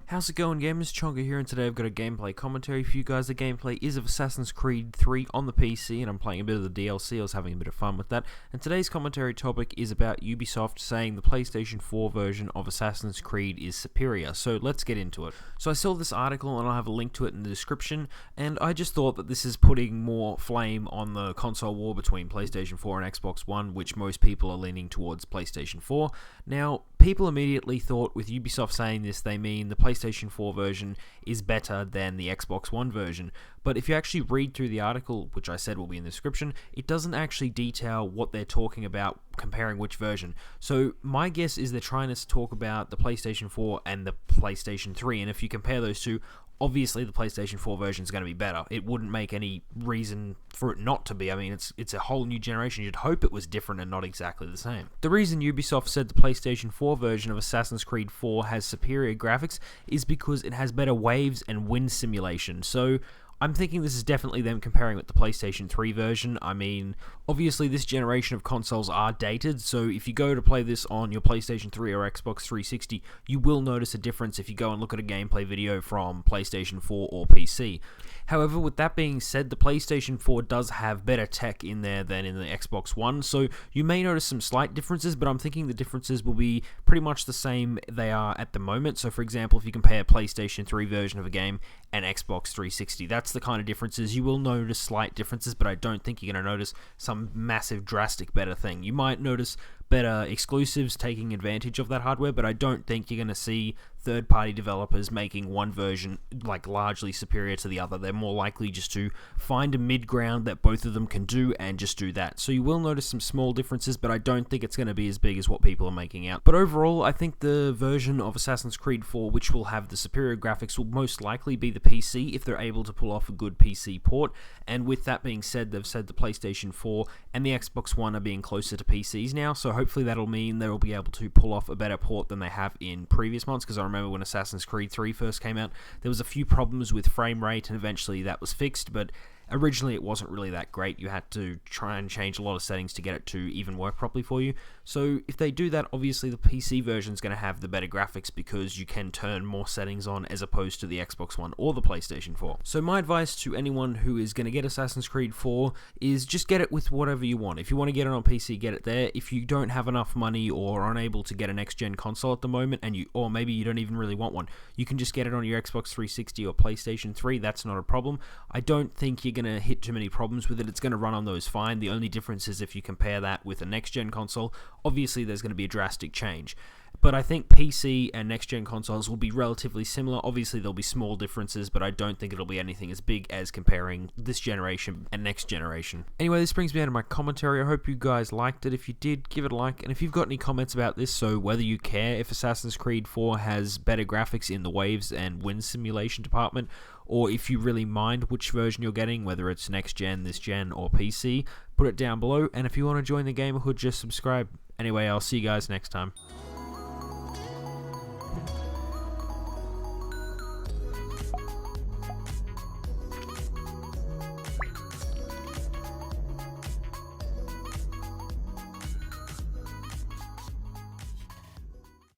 How's it going, gamers? Chongo here, and today I've got a gameplay commentary for you guys. The gameplay is of Assassin's Creed 3 on the PC, and I'm playing a bit of the DLC. I was having a bit of fun with that. And today's commentary topic is about Ubisoft saying the PlayStation 4 version of Assassin's Creed is superior. So let's get into it. So I saw this article, and I'll have a link to it in the description, and I just thought that this is putting more flame on the console war between PlayStation 4 and Xbox One, which most people are leaning towards PlayStation 4. Now, people immediately thought with Ubisoft saying this, they mean the PlayStation 4 version is better than the Xbox One version. But if you actually read through the article, which I said will be in the description, it doesn't actually detail what they're talking about comparing which version. So my guess is they're trying to talk about the PlayStation 4 and the PlayStation 3, and if you compare those two, obviously the PlayStation 4 version is going to be better. It wouldn't make any reason for it not to be. I mean, it's a whole new generation. You'd hope it was different and not exactly the same. The reason Ubisoft said the PlayStation 4 version of Assassin's Creed 4 has superior graphics is because it has better waves and wind simulation. So I'm thinking this is definitely them comparing with the PlayStation 3 version. I mean, obviously this generation of consoles are dated, so if you go to play this on your PlayStation 3 or Xbox 360, you will notice a difference if you go and look at a gameplay video from PlayStation 4 or PC. However, with that being said, the PlayStation 4 does have better tech in there than in the Xbox One, so you may notice some slight differences, but I'm thinking the differences will be pretty much the same they are at the moment. So for example, if you compare PlayStation 3 version of a game and Xbox 360, that's the kind of differences. You will notice slight differences, but I don't think you're going to notice some massive drastic better thing. You might notice better exclusives taking advantage of that hardware, but I don't think you're going to see third-party developers making one version like largely superior to the other. They're more likely just to find a mid-ground that both of them can do and just do that. So you will notice some small differences, but I don't think it's going to be as big as what people are making out. But overall, I think the version of Assassin's Creed 4 which will have the superior graphics will most likely be the PC if they're able to pull off a good PC port. And with that being said, they've said the PlayStation 4 and the Xbox One are being closer to PCs now, so hopefully that'll mean they'll be able to pull off a better port than they have in previous months, because I remember when Assassin's Creed 3 first came out, there was a few problems with frame rate, and eventually that was fixed, but originally it wasn't really that great. You had to try and change a lot of settings to get it to even work properly for you. So if they do that, obviously the PC version is going to have the better graphics because you can turn more settings on as opposed to the Xbox One or the PlayStation 4. So my advice to anyone who is going to get Assassin's Creed 4 is just get it with whatever you want. If you want to get it on PC, get it there. If you don't have enough money or are unable to get a next-gen console at the moment, or maybe you don't even really want one, you can just get it on your Xbox 360 or PlayStation 3. That's not a problem. I don't think you're going to hit too many problems with it. It's going to run on those fine. The only difference is if you compare that with a next-gen console, obviously there's going to be a drastic change. But I think PC and next-gen consoles will be relatively similar. Obviously there'll be small differences, but I don't think it'll be anything as big as comparing this generation and next generation. Anyway, this brings me out of my commentary. I hope you guys liked it. If you did, give it a like. And if you've got any comments about this, so whether you care if Assassin's Creed 4 has better graphics in the waves and wind simulation department, or if you really mind which version you're getting, whether it's next gen, this gen, or PC, put it down below. And if you want to join the Gamerhood, just subscribe. Anyway, I'll see you guys next time.